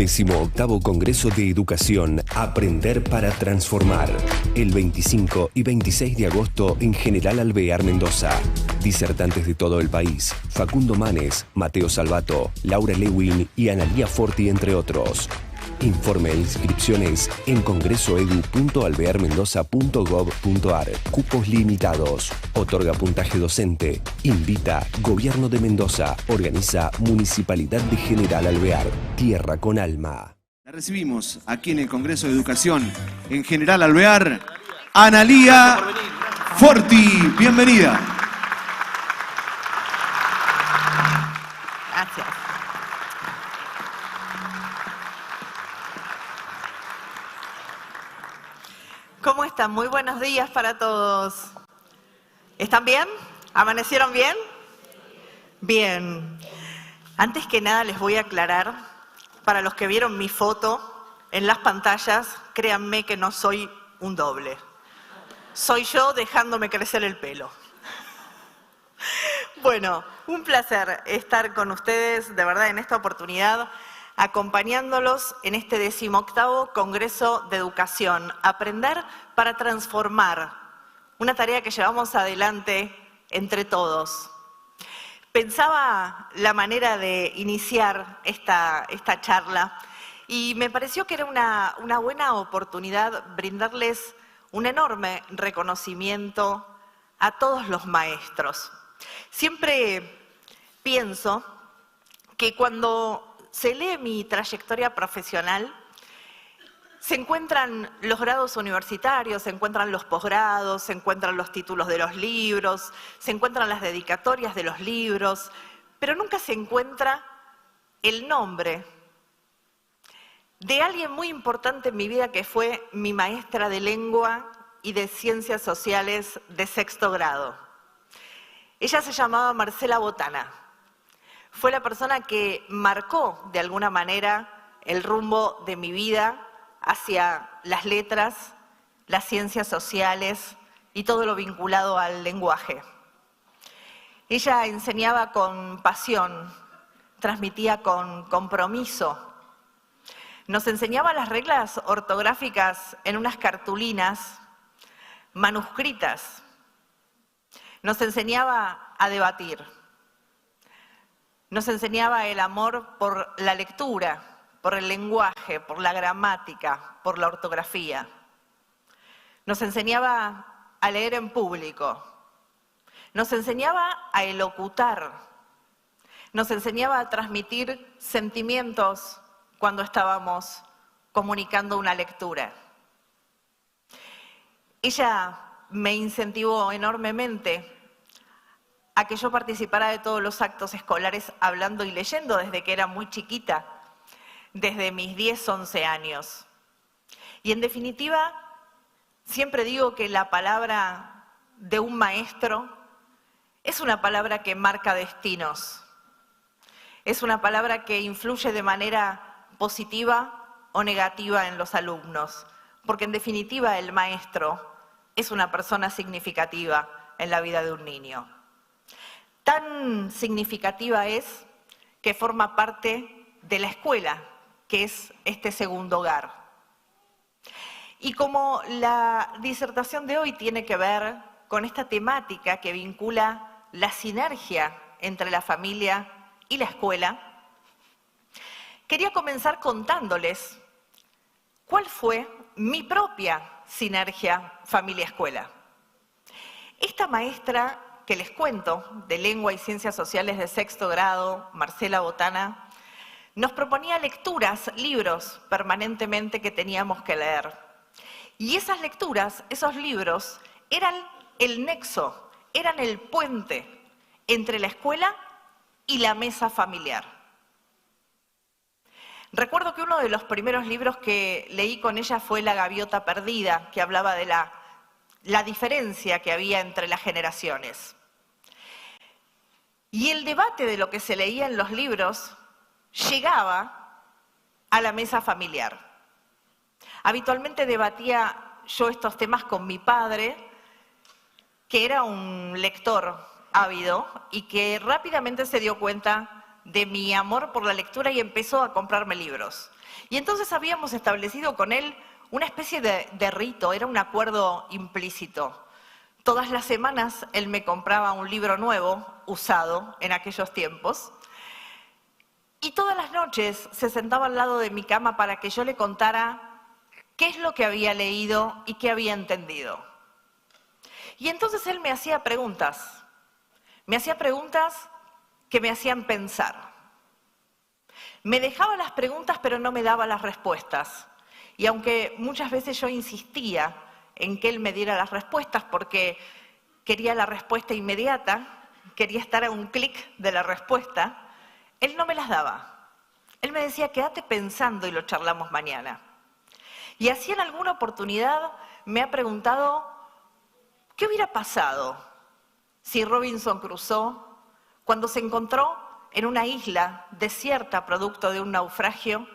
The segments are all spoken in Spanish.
18º Congreso de Educación Aprender para Transformar. El 25 y 26 de agosto en General Alvear, Mendoza. Disertantes de todo el país: Facundo Manes, Mateo Salvato, Laura Lewin y Analía Forti, entre otros. Informe e inscripciones en congresoedu.alvearmendoza.gov.ar. Cupos limitados. Otorga puntaje docente. Invita Gobierno de Mendoza. Organiza Municipalidad de General Alvear. Tierra con alma. La recibimos aquí en el Congreso de Educación en General Alvear, Analía Forti. Bienvenida. Gracias. ¿Cómo están? Muy buenos días para todos. ¿Están bien? ¿Amanecieron bien? Bien. Antes que nada les voy a aclarar, para los que vieron mi foto en las pantallas, créanme que no soy un doble. Soy yo dejándome crecer el pelo. Bueno, un placer estar con ustedes, de verdad, en esta oportunidad, acompañándolos en este 18º Congreso de Educación, Aprender para Transformar, una tarea que llevamos adelante entre todos. Pensaba la manera de iniciar esta charla y me pareció que era una buena oportunidad brindarles un enorme reconocimiento a todos los maestros. Siempre pienso que cuando se lee mi trayectoria profesional, se encuentran los grados universitarios, se encuentran los posgrados, se encuentran los títulos de los libros, se encuentran las dedicatorias de los libros, pero nunca se encuentra el nombre de alguien muy importante en mi vida que fue mi maestra de lengua y de ciencias sociales de 6º grado. Ella se llamaba Marcela Botana. Fue la persona que marcó de alguna manera el rumbo de mi vida hacia las letras, las ciencias sociales y todo lo vinculado al lenguaje. Ella enseñaba con pasión, transmitía con compromiso. Nos enseñaba las reglas ortográficas en unas cartulinas manuscritas. Nos enseñaba a debatir. Nos enseñaba el amor por la lectura, por el lenguaje, por la gramática, por la ortografía. Nos enseñaba a leer en público. Nos enseñaba a elocutar. Nos enseñaba a transmitir sentimientos cuando estábamos comunicando una lectura. Ella me incentivó enormemente a que yo participara de todos los actos escolares hablando y leyendo desde que era muy chiquita, desde mis 10, 11 años. Y en definitiva, siempre digo que la palabra de un maestro es una palabra que marca destinos, es una palabra que influye de manera positiva o negativa en los alumnos, porque en definitiva el maestro es una persona significativa en la vida de un niño. Tan significativa es que forma parte de la escuela, que es este segundo hogar. Y como la disertación de hoy tiene que ver con esta temática que vincula la sinergia entre la familia y la escuela, quería comenzar contándoles cuál fue mi propia sinergia familia-escuela. Esta maestra que les cuento, de Lengua y Ciencias Sociales de 6º grado, Marcela Botana, nos proponía lecturas, libros, permanentemente que teníamos que leer. Y esas lecturas, esos libros, eran el nexo, eran el puente entre la escuela y la mesa familiar. Recuerdo que uno de los primeros libros que leí con ella fue La Gaviota Perdida, que hablaba de la diferencia que había entre las generaciones. Y el debate de lo que se leía en los libros llegaba a la mesa familiar. Habitualmente debatía yo estos temas con mi padre, que era un lector ávido y que rápidamente se dio cuenta de mi amor por la lectura y empezó a comprarme libros. Y entonces habíamos establecido con él una especie de rito, era un acuerdo implícito. Todas las semanas él me compraba un libro nuevo, usado en aquellos tiempos, y todas las noches se sentaba al lado de mi cama para que yo le contara qué es lo que había leído y qué había entendido. Y entonces él me hacía preguntas que me hacían pensar. Me dejaba las preguntas pero no me daba las respuestas. Y aunque muchas veces yo insistía en que él me diera las respuestas porque quería la respuesta inmediata, quería estar a un clic de la respuesta, él no me las daba. Él me decía, quédate pensando y lo charlamos mañana. Y así en alguna oportunidad me ha preguntado, ¿qué hubiera pasado si Robinson Crusoe, cuando se encontró en una isla desierta producto de un naufragio,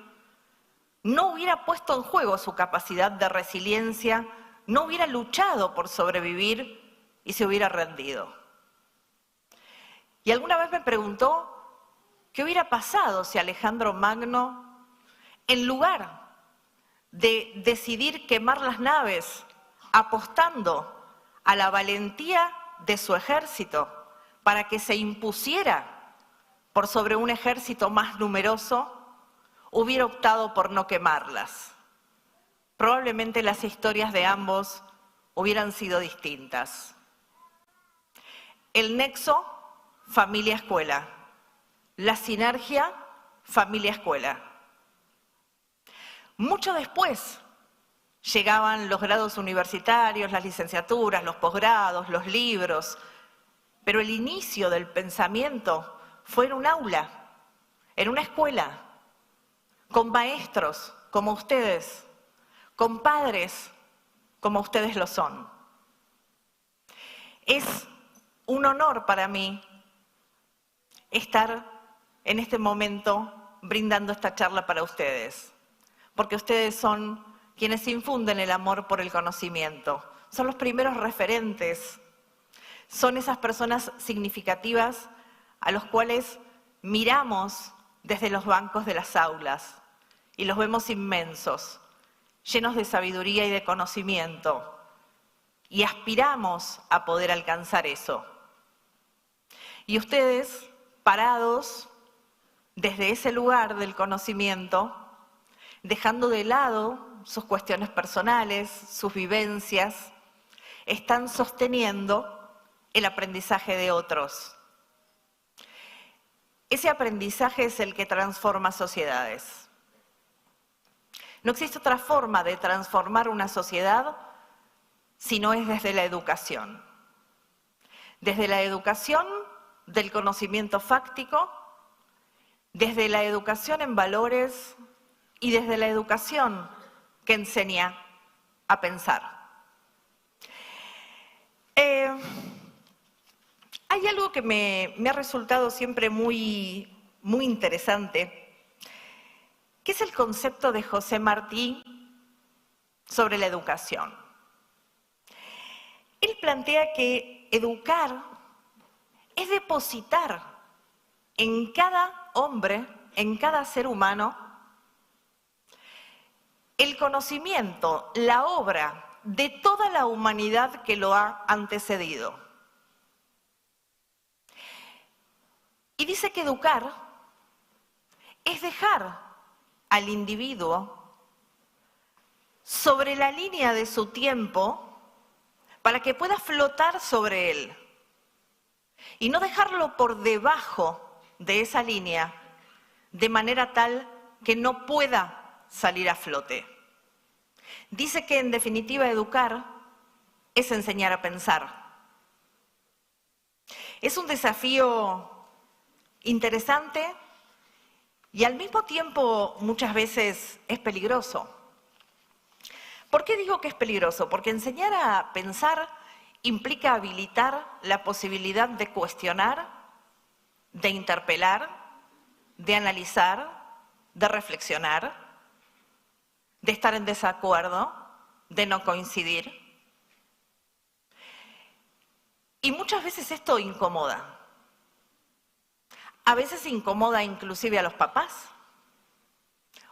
no hubiera puesto en juego su capacidad de resiliencia, no hubiera luchado por sobrevivir y se hubiera rendido? Y alguna vez me preguntó, ¿qué hubiera pasado si Alejandro Magno, en lugar de decidir quemar las naves, apostando a la valentía de su ejército para que se impusiera por sobre un ejército más numeroso, hubiera optado por no quemarlas? Probablemente las historias de ambos hubieran sido distintas. El nexo, familia-escuela. La sinergia, familia-escuela. Mucho después llegaban los grados universitarios, las licenciaturas, los posgrados, los libros, pero el inicio del pensamiento fue en un aula, en una escuela, con maestros como ustedes, con padres como ustedes lo son. Es un honor para mí estar en este momento brindando esta charla para ustedes, porque ustedes son quienes infunden el amor por el conocimiento, son los primeros referentes, son esas personas significativas a los cuales miramos desde los bancos de las aulas y los vemos inmensos, llenos de sabiduría y de conocimiento, y aspiramos a poder alcanzar eso. Y ustedes, parados desde ese lugar del conocimiento, dejando de lado sus cuestiones personales, sus vivencias, están sosteniendo el aprendizaje de otros. Ese aprendizaje es el que transforma sociedades. No existe otra forma de transformar una sociedad si no es desde la educación. Desde la educación del conocimiento fáctico, desde la educación en valores y desde la educación que enseña a pensar. Hay algo que me ha resultado siempre muy interesante, que es el concepto de José Martí sobre la educación. Él plantea que educar es depositar en cada hombre, en cada ser humano, el conocimiento, la obra de toda la humanidad que lo ha antecedido. Y dice que educar es dejar al individuo sobre la línea de su tiempo para que pueda flotar sobre él y no dejarlo por debajo de esa línea de manera tal que no pueda salir a flote. Dice que en definitiva educar es enseñar a pensar. Es un desafío interesante y al mismo tiempo muchas veces es peligroso. ¿Por qué digo que es peligroso? Porque enseñar a pensar implica habilitar la posibilidad de cuestionar, de interpelar, de analizar, de reflexionar, de estar en desacuerdo, de no coincidir. Y muchas veces esto incomoda. A veces incomoda inclusive a los papás.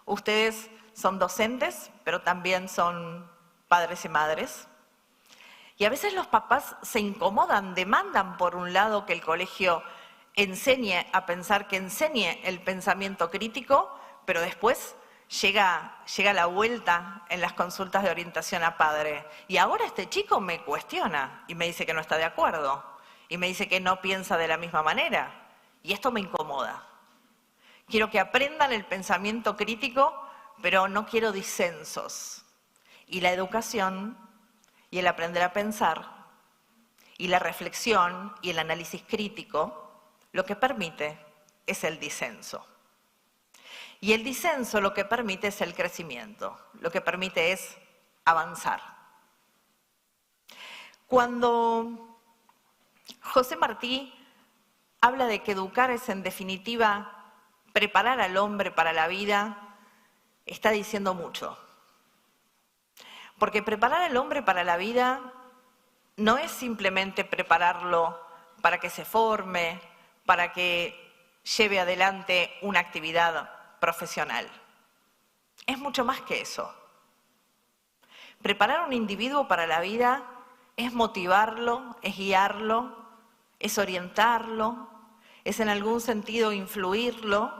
Ustedes son docentes, pero también son padres y madres. Y a veces los papás se incomodan, demandan por un lado que el colegio enseñe a pensar, que enseñe el pensamiento crítico, pero después llega la vuelta en las consultas de orientación a padre. Y ahora este chico me cuestiona y me dice que no está de acuerdo y me dice que no piensa de la misma manera. Y esto me incomoda. Quiero que aprendan el pensamiento crítico, pero no quiero disensos. Y la educación y el aprender a pensar y la reflexión y el análisis crítico lo que permite es el disenso. Y el disenso lo que permite es el crecimiento, lo que permite es avanzar. Cuando José Martí habla de que educar es en definitiva preparar al hombre para la vida, está diciendo mucho. Porque preparar al hombre para la vida no es simplemente prepararlo para que se forme, para que lleve adelante una actividad profesional. Es mucho más que eso. Preparar a un individuo para la vida es motivarlo, es guiarlo, es orientarlo, es en algún sentido influirlo,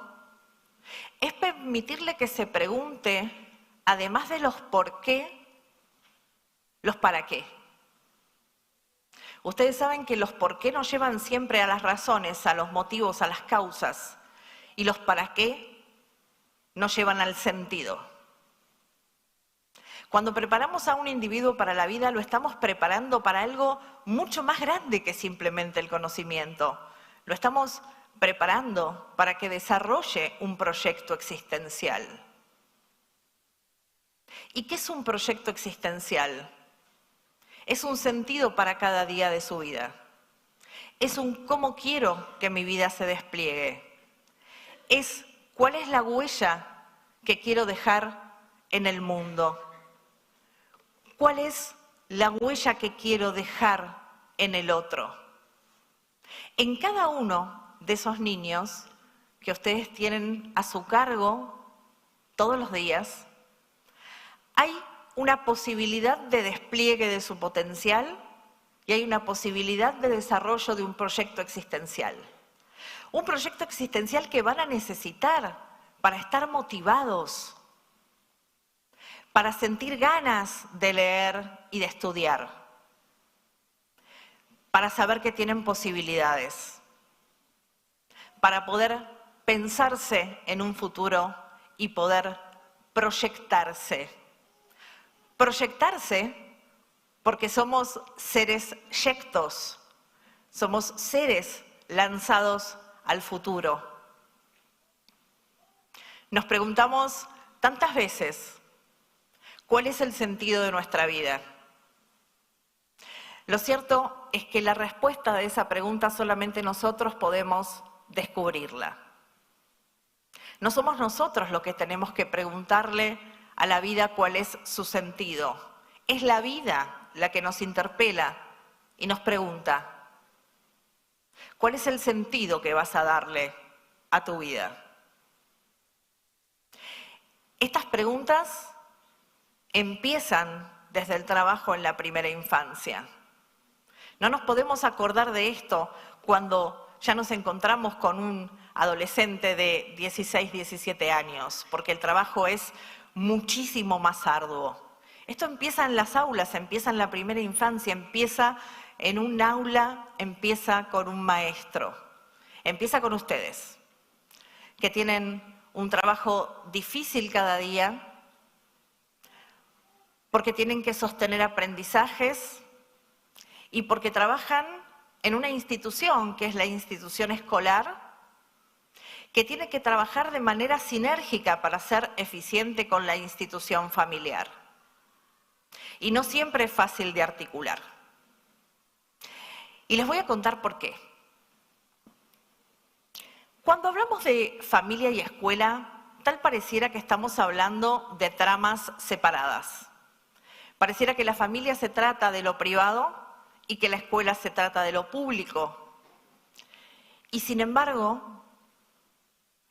es permitirle que se pregunte, además de los por qué, los para qué. Ustedes saben que los por qué nos llevan siempre a las razones, a los motivos, a las causas, y los para qué nos llevan al sentido. Cuando preparamos a un individuo para la vida, lo estamos preparando para algo mucho más grande que simplemente el conocimiento. Lo estamos preparando para que desarrolle un proyecto existencial. ¿Y qué es un proyecto existencial? Es un sentido para cada día de su vida. Es un cómo quiero que mi vida se despliegue. Es cuál es la huella que quiero dejar en el mundo. ¿Cuál es la huella que quiero dejar en el otro? En cada uno de esos niños que ustedes tienen a su cargo todos los días, hay una posibilidad de despliegue de su potencial y hay una posibilidad de desarrollo de un proyecto existencial. Un proyecto existencial que van a necesitar para estar motivados, para sentir ganas de leer y de estudiar, para saber que tienen posibilidades, para poder pensarse en un futuro y poder proyectarse. Proyectarse porque somos seres yectos, somos seres lanzados al futuro. Nos preguntamos tantas veces, ¿cuál es el sentido de nuestra vida? Lo cierto es que la respuesta de esa pregunta solamente nosotros podemos descubrirla. No somos nosotros los que tenemos que preguntarle a la vida cuál es su sentido. Es la vida la que nos interpela y nos pregunta, ¿cuál es el sentido que vas a darle a tu vida? Estas preguntas empiezan desde el trabajo en la primera infancia. No nos podemos acordar de esto cuando ya nos encontramos con un adolescente de 16, 17 años, porque el trabajo es muchísimo más arduo. Esto empieza en las aulas, empieza en la primera infancia, empieza en un aula, empieza con un maestro, empieza con ustedes, que tienen un trabajo difícil cada día, porque tienen que sostener aprendizajes y porque trabajan en una institución, que es la institución escolar, que tiene que trabajar de manera sinérgica para ser eficiente con la institución familiar. Y no siempre es fácil de articular. Y les voy a contar por qué. Cuando hablamos de familia y escuela, tal pareciera que estamos hablando de tramas separadas. Pareciera que la familia se trata de lo privado y que la escuela se trata de lo público. Y sin embargo,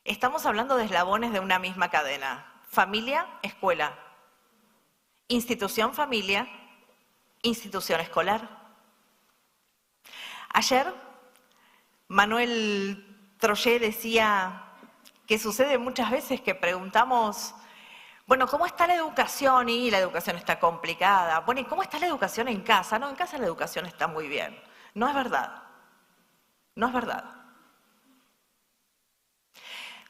Estamos hablando de eslabones de una misma cadena. Familia, escuela. Institución, familia. Institución escolar. Ayer, Manuel Troyé decía que sucede muchas veces que preguntamos, bueno, ¿cómo está la educación? Y la educación está complicada. Bueno, ¿y cómo está la educación en casa? No, en casa la educación está muy bien. No es verdad. No es verdad.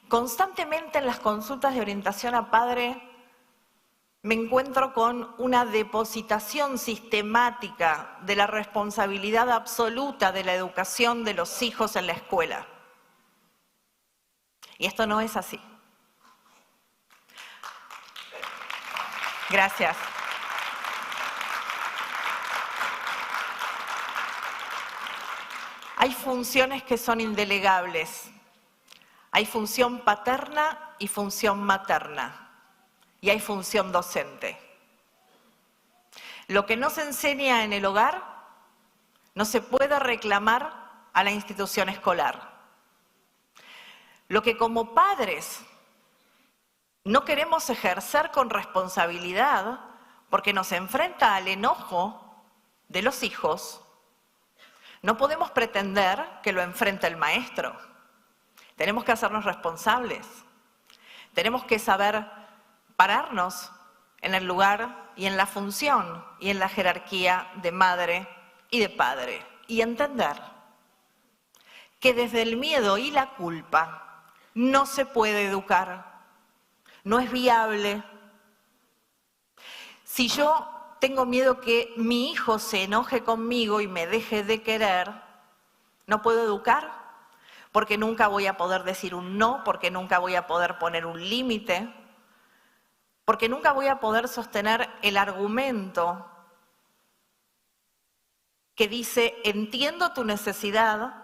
Constantemente en las consultas de orientación a padre me encuentro con una depositación sistemática de la responsabilidad absoluta de la educación de los hijos en la escuela. Y esto no es así. Gracias. Hay funciones que son indelegables. Hay función paterna y función materna. Y hay función docente. Lo que no se enseña en el hogar no se puede reclamar a la institución escolar. Lo que como padres no queremos ejercer con responsabilidad porque nos enfrenta al enojo de los hijos, no podemos pretender que lo enfrente el maestro. Tenemos que hacernos responsables. Tenemos que saber pararnos en el lugar y en la función y en la jerarquía de madre y de padre y entender que desde el miedo y la culpa no se puede educar, no es viable. Si yo tengo miedo que mi hijo se enoje conmigo y me deje de querer, no puedo educar porque nunca voy a poder decir un no, porque nunca voy a poder poner un límite, porque nunca voy a poder sostener el argumento que dice, entiendo tu necesidad,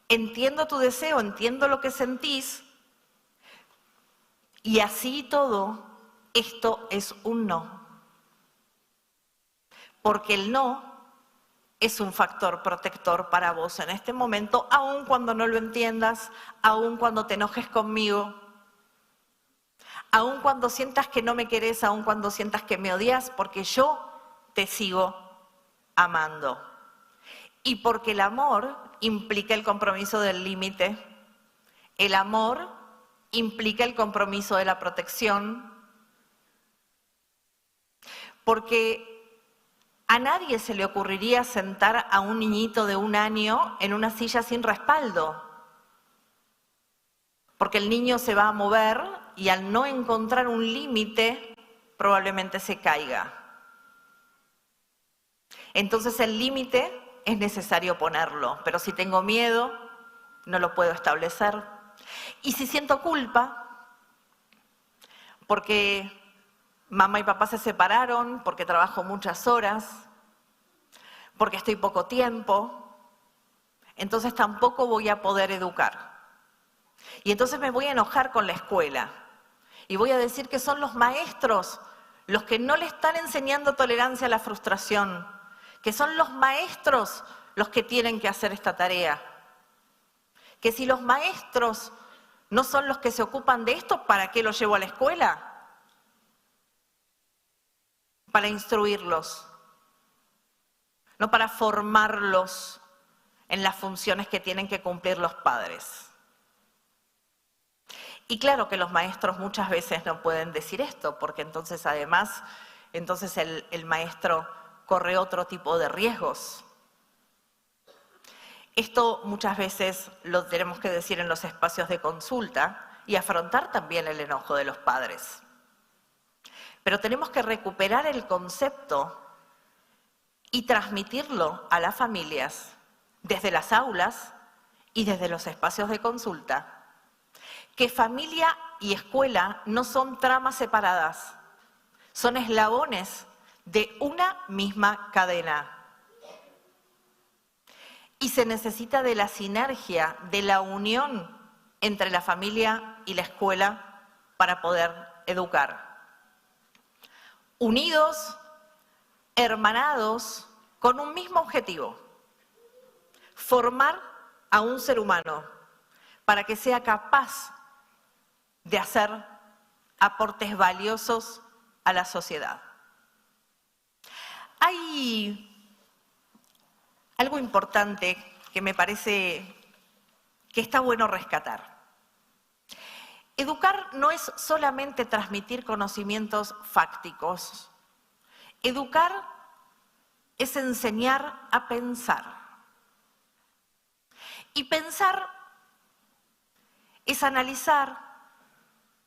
entiendo tu deseo, entiendo lo que sentís, y así todo, esto es un no. Porque el no es un factor protector para vos en este momento, aun cuando no lo entiendas, aun cuando te enojes conmigo, aun cuando sientas que no me querés, aun cuando sientas que me odias, porque yo te sigo amando. Y porque el amor implica el compromiso del límite, el amor implica el compromiso de la protección, porque a nadie se le ocurriría sentar a un niñito de 1 año en una silla sin respaldo, porque el niño se va a mover y al no encontrar un límite probablemente se caiga. Entonces el límite es necesario ponerlo, pero si tengo miedo no lo puedo establecer. Y si siento culpa, porque mamá y papá se separaron, porque trabajo muchas horas, porque estoy poco tiempo, entonces tampoco voy a poder educar. Y entonces me voy a enojar con la escuela y voy a decir que son los maestros los que no le están enseñando tolerancia a la frustración, que son los maestros los que tienen que hacer esta tarea. Que si los maestros no son los que se ocupan de esto, ¿para qué los llevo a la escuela? Para instruirlos, no para formarlos en las funciones que tienen que cumplir los padres. Y claro que los maestros muchas veces no pueden decir esto, porque entonces además, el maestro corre otro tipo de riesgos. Esto muchas veces lo tenemos que decir en los espacios de consulta y afrontar también el enojo de los padres. Pero tenemos que recuperar el concepto y transmitirlo a las familias desde las aulas y desde los espacios de consulta. Que familia y escuela no son tramas separadas, son eslabones de una misma cadena. Y se necesita de la sinergia, de la unión entre la familia y la escuela para poder educar. Unidos, hermanados, con un mismo objetivo: formar a un ser humano para que sea capaz de hacer aportes valiosos a la sociedad. Hay algo importante que me parece que está bueno rescatar. Educar no es solamente transmitir conocimientos fácticos. Educar es enseñar a pensar. Y pensar es analizar,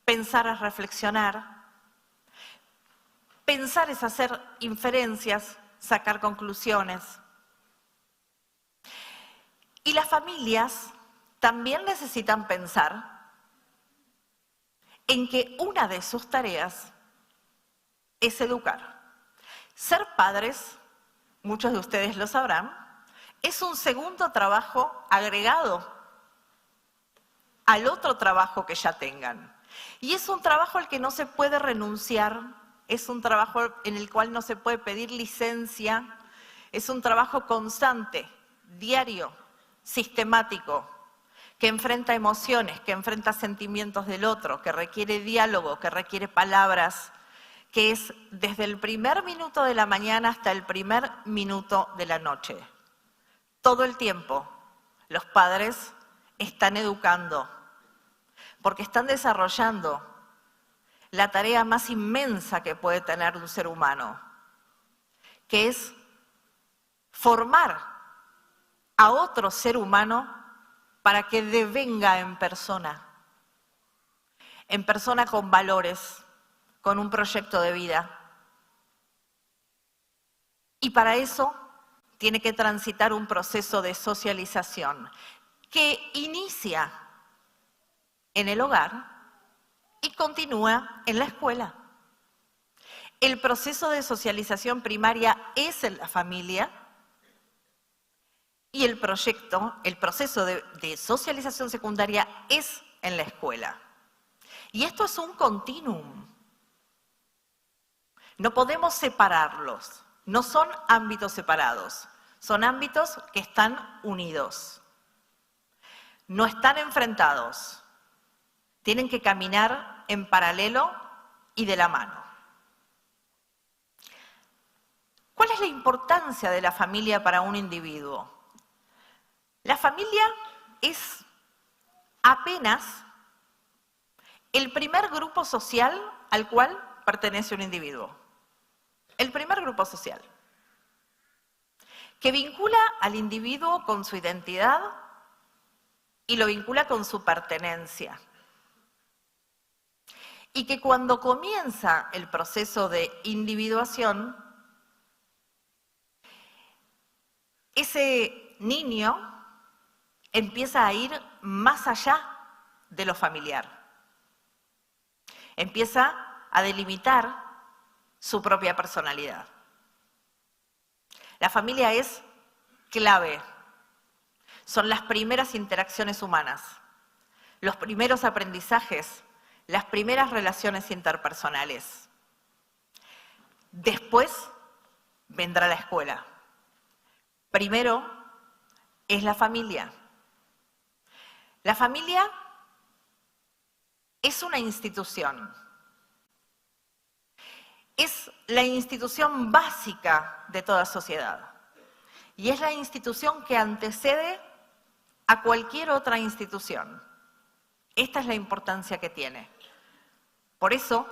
pensar es reflexionar, pensar es hacer inferencias, sacar conclusiones. Y las familias también necesitan pensar en que una de sus tareas es educar. Ser padres, muchos de ustedes lo sabrán, es un segundo trabajo agregado al otro trabajo que ya tengan. Y es un trabajo al que no se puede renunciar, es un trabajo en el cual no se puede pedir licencia, es un trabajo constante, diario, sistemático, que enfrenta emociones, que enfrenta sentimientos del otro, que requiere diálogo, que requiere palabras, que es desde el primer minuto de la mañana hasta el primer minuto de la noche. Todo el tiempo los padres están educando, porque están desarrollando la tarea más inmensa que puede tener un ser humano, que es formar a otro ser humano para que devenga en persona con valores, con un proyecto de vida. Y para eso tiene que transitar un proceso de socialización que inicia en el hogar y continúa en la escuela. El proceso de socialización primaria es en la familia y el proceso de socialización secundaria es en la escuela. Y esto es un continuum. No podemos separarlos, no son ámbitos separados, son ámbitos que están unidos. No están enfrentados, tienen que caminar en paralelo y de la mano. ¿Cuál es la importancia de la familia para un individuo? La familia es apenas el primer grupo social al cual pertenece un individuo. El primer grupo social, que vincula al individuo con su identidad y lo vincula con su pertenencia. Y que cuando comienza el proceso de individuación, ese niño empieza a ir más allá de lo familiar. Empieza a delimitar su propia personalidad. La familia es clave. Son las primeras interacciones humanas, los primeros aprendizajes, las primeras relaciones interpersonales. Después vendrá la escuela. Primero es la familia. La familia es una institución. Es la institución básica de toda sociedad. Y es la institución que antecede a cualquier otra institución. Esta es la importancia que tiene. Por eso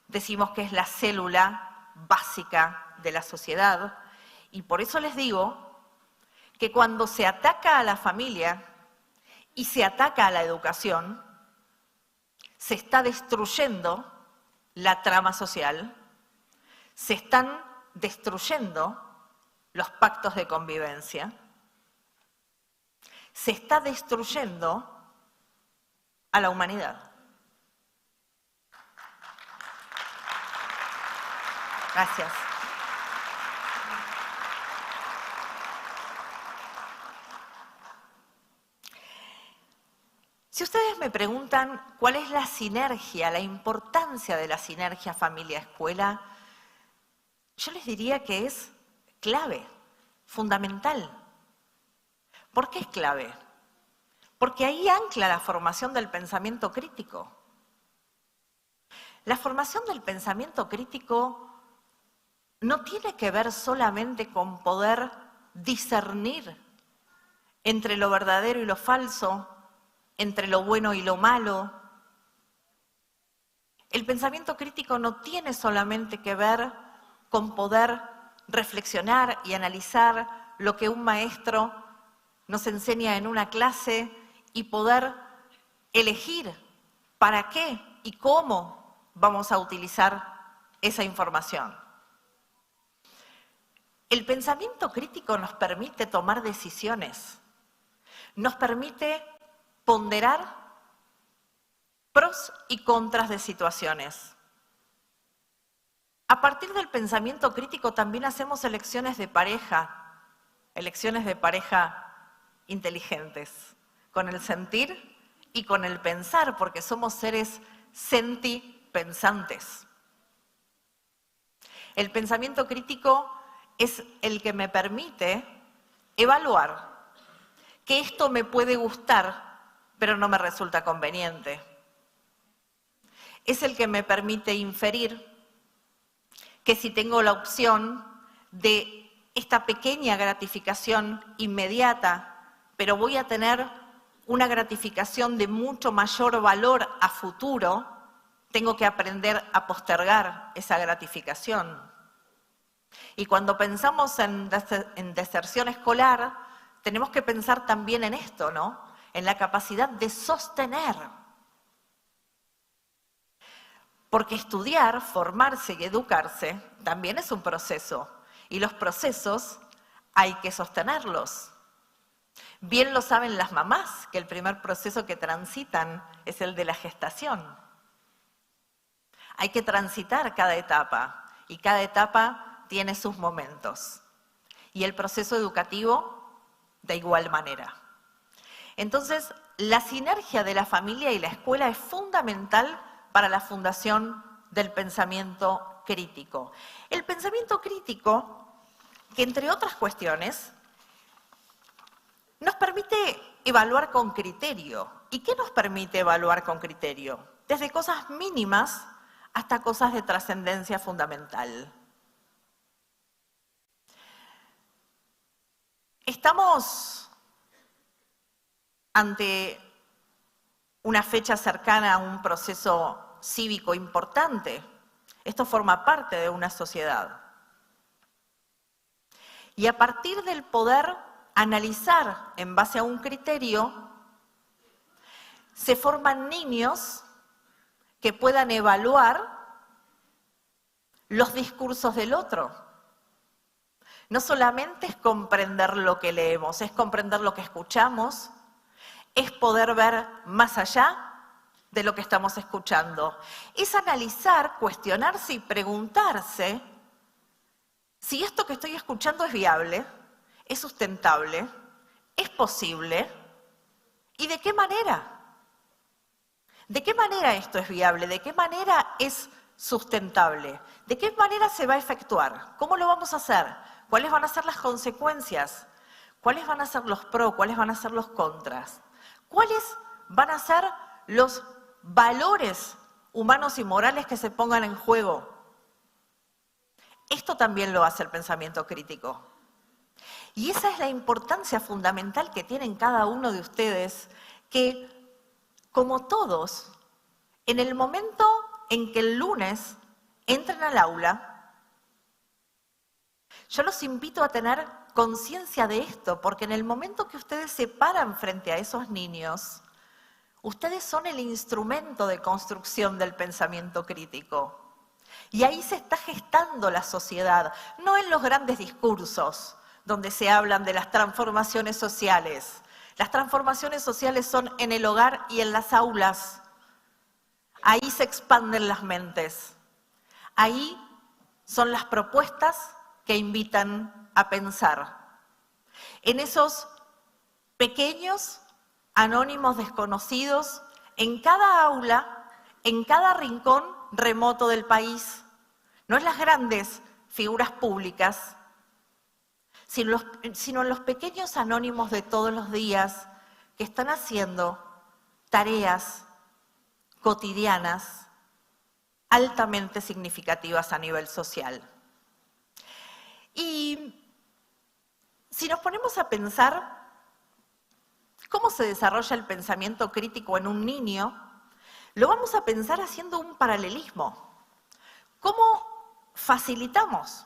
decimos que es la célula básica de la sociedad. Y por eso les digo que cuando se ataca a la familia y se ataca a la educación, se está destruyendo la trama social, se están destruyendo los pactos de convivencia, se está destruyendo a la humanidad. Gracias. Si ustedes me preguntan cuál es la sinergia, la importancia de la sinergia familia-escuela, yo les diría que es clave, fundamental. ¿Por qué es clave? Porque ahí ancla la formación del pensamiento crítico. La formación del pensamiento crítico no tiene que ver solamente con poder discernir entre lo verdadero y lo falso, entre lo bueno y lo malo. El pensamiento crítico no tiene solamente que ver con poder reflexionar y analizar lo que un maestro nos enseña en una clase y poder elegir para qué y cómo vamos a utilizar esa información. El pensamiento crítico nos permite tomar decisiones, nos permite ponderar pros y contras de situaciones. A partir del pensamiento crítico también hacemos elecciones de pareja inteligentes, con el sentir y con el pensar, porque somos seres sentipensantes. El pensamiento crítico es el que me permite evaluar que esto me puede gustar, pero no me resulta conveniente. Es el que me permite inferir que si tengo la opción de esta pequeña gratificación inmediata, pero voy a tener una gratificación de mucho mayor valor a futuro, tengo que aprender a postergar esa gratificación. Y cuando pensamos en deserción escolar, tenemos que pensar también en esto, ¿no? En la capacidad de sostener. Porque estudiar, formarse y educarse también es un proceso. Y los procesos hay que sostenerlos. Bien lo saben las mamás, que el primer proceso que transitan es el de la gestación. Hay que transitar cada etapa, y cada etapa tiene sus momentos. Y el proceso educativo, de igual manera. Entonces, la sinergia de la familia y la escuela es fundamental para la fundación del pensamiento crítico. El pensamiento crítico, que entre otras cuestiones, nos permite evaluar con criterio. ¿Y qué nos permite evaluar con criterio? Desde cosas mínimas hasta cosas de trascendencia fundamental. Estamos ante una fecha cercana a un proceso cívico importante. Esto forma parte de una sociedad. Y a partir del poder analizar en base a un criterio, se forman niños que puedan evaluar los discursos del otro. No solamente es comprender lo que leemos, es comprender lo que escuchamos, es poder ver más allá de lo que estamos escuchando. Es analizar, cuestionarse y preguntarse si esto que estoy escuchando es viable, es sustentable, es posible y de qué manera. ¿De qué manera esto es viable? ¿De qué manera es sustentable? ¿De qué manera se va a efectuar? ¿Cómo lo vamos a hacer? ¿Cuáles van a ser las consecuencias? ¿Cuáles van a ser los pros? ¿Cuáles van a ser los contras? ¿Cuáles van a ser los valores humanos y morales que se pongan en juego? Esto también lo hace el pensamiento crítico. Y esa es la importancia fundamental que tienen cada uno de ustedes, que como todos, en el momento en que el lunes entren al aula, yo los invito a tener conciencia de esto, porque en el momento que ustedes se paran frente a esos niños, ustedes son el instrumento de construcción del pensamiento crítico. Y ahí se está gestando la sociedad, no en los grandes discursos, donde se hablan de las transformaciones sociales. Las transformaciones sociales son en el hogar y en las aulas. Ahí se expanden las mentes. Ahí son las propuestas que invitan a pensar. En esos pequeños, anónimos desconocidos, en cada aula, en cada rincón remoto del país. No en las grandes figuras públicas, sino en los pequeños anónimos de todos los días que están haciendo tareas cotidianas altamente significativas a nivel social. Y si nos ponemos a pensar cómo se desarrolla el pensamiento crítico en un niño, lo vamos a pensar haciendo un paralelismo. ¿Cómo facilitamos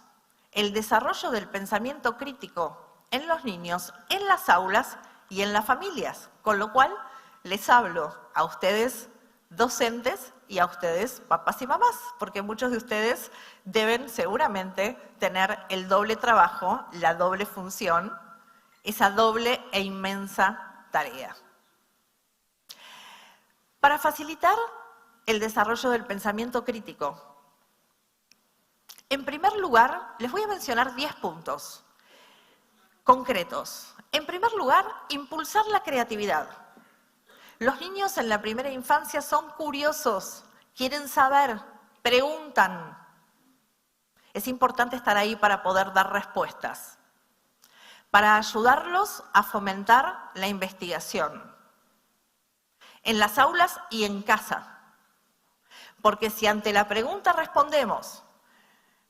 el desarrollo del pensamiento crítico en los niños, en las aulas y en las familias? Con lo cual, les hablo a ustedes docentes y a ustedes papás y mamás, porque muchos de ustedes deben seguramente tener el doble trabajo, la doble función, esa doble e inmensa tarea. Para facilitar el desarrollo del pensamiento crítico, en primer lugar, les voy a mencionar 10 puntos concretos. En primer lugar, impulsar la creatividad. Los niños en la primera infancia son curiosos, quieren saber, preguntan. Es importante estar ahí para poder dar respuestas, para ayudarlos a fomentar la investigación en las aulas y en casa. Porque si ante la pregunta respondemos,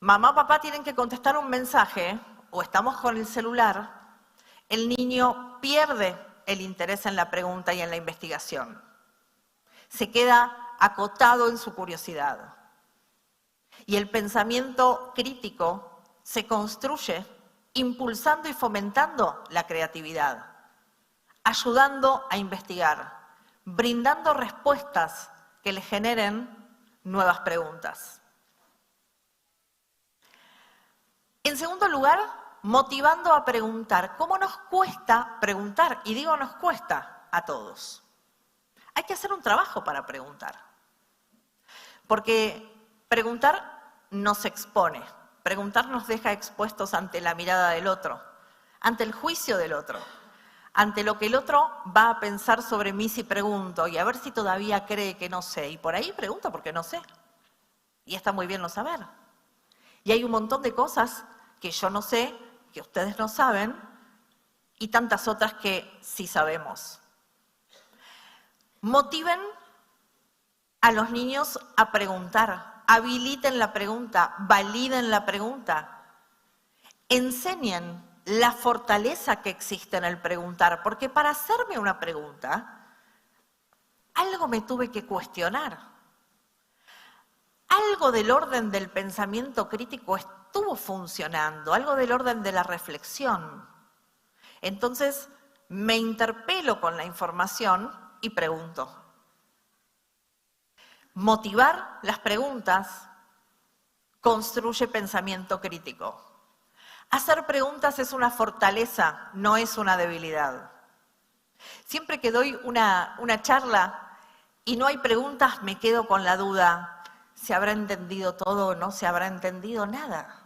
mamá o papá tienen que contestar un mensaje, o estamos con el celular, el niño pierde el interés en la pregunta y en la investigación. Se queda acotado en su curiosidad. Y el pensamiento crítico se construye impulsando y fomentando la creatividad, ayudando a investigar, brindando respuestas que le generen nuevas preguntas. En segundo lugar, motivando a preguntar. ¿Cómo nos cuesta preguntar? Y digo nos cuesta a todos. Hay que hacer un trabajo para preguntar. Porque preguntar nos expone. Preguntar nos deja expuestos ante la mirada del otro, ante el juicio del otro, ante lo que el otro va a pensar sobre mí si pregunto y a ver si todavía cree que no sé. Y por ahí pregunto porque no sé. Y está muy bien no saber. Y hay un montón de cosas que yo no sé, que ustedes no saben, y tantas otras que sí sabemos. Motiven a los niños a preguntar, habiliten la pregunta, validen la pregunta, enseñen la fortaleza que existe en el preguntar, porque para hacerme una pregunta, algo me tuve que cuestionar. Algo del orden del pensamiento crítico estuvo funcionando, algo del orden de la reflexión. Entonces, me interpelo con la información y pregunto. Motivar las preguntas construye pensamiento crítico. Hacer preguntas es una fortaleza, no es una debilidad. Siempre que doy una charla y no hay preguntas, me quedo con la duda. ¿Se habrá entendido todo o no se habrá entendido nada?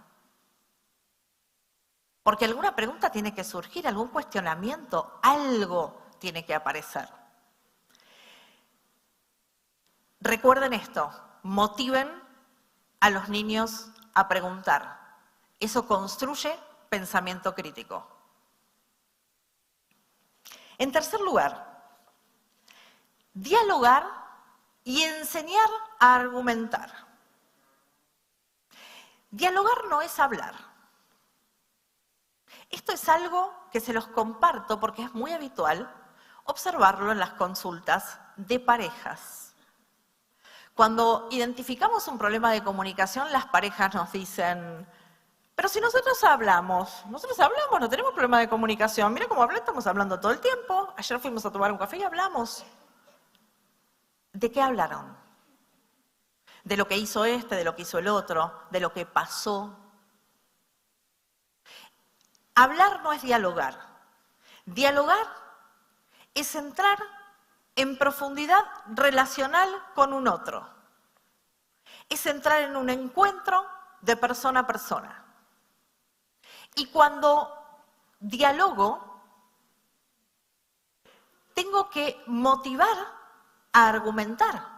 Porque alguna pregunta tiene que surgir, algún cuestionamiento, algo tiene que aparecer. Recuerden esto, motiven a los niños a preguntar. Eso construye pensamiento crítico. En tercer lugar, dialogar y enseñar a argumentar. Dialogar no es hablar. Esto es algo que se los comparto porque es muy habitual observarlo en las consultas de parejas. Cuando identificamos un problema de comunicación, las parejas nos dicen, pero si nosotros hablamos, no tenemos problema de comunicación, mira cómo hablamos, estamos hablando todo el tiempo, ayer fuimos a tomar un café y hablamos. ¿De qué hablaron? De lo que hizo este, de lo que hizo el otro, de lo que pasó. Hablar no es dialogar. Dialogar es entrar en profundidad relacional con un otro. Es entrar en un encuentro de persona a persona. Y cuando dialogo, tengo que motivar a argumentar.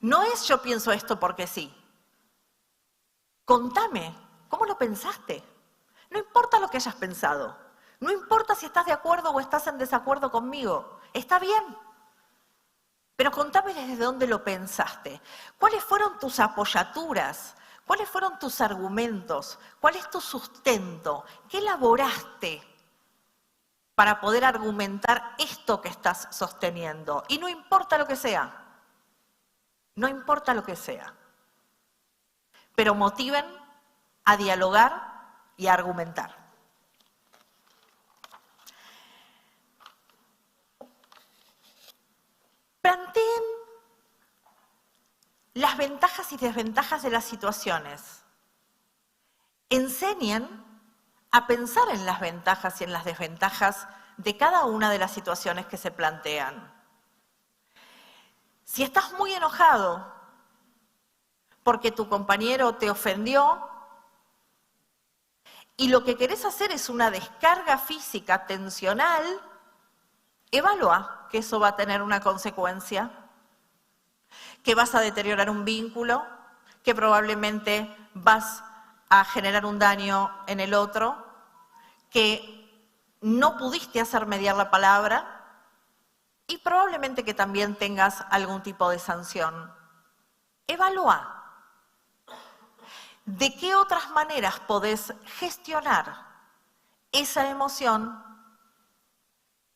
No es yo pienso esto porque sí. Contame, ¿cómo lo pensaste? No importa lo que hayas pensado. No importa si estás de acuerdo o estás en desacuerdo conmigo. Está bien. Pero contame desde dónde lo pensaste. ¿Cuáles fueron tus apoyaturas? ¿Cuáles fueron tus argumentos? ¿Cuál es tu sustento? ¿Qué elaboraste para poder argumentar esto que estás sosteniendo? Y no importa lo que sea. No importa lo que sea. Pero motiven a dialogar y a argumentar. Planteen las ventajas y desventajas de las situaciones. Enseñen a pensar en las ventajas y en las desventajas de cada una de las situaciones que se plantean. Si estás muy enojado porque tu compañero te ofendió y lo que querés hacer es una descarga física tensional, evalúa que eso va a tener una consecuencia, que vas a deteriorar un vínculo, que probablemente vas a generar un daño en el otro, que no pudiste hacer mediar la palabra y probablemente que también tengas algún tipo de sanción. Evalúa. ¿De qué otras maneras podés gestionar esa emoción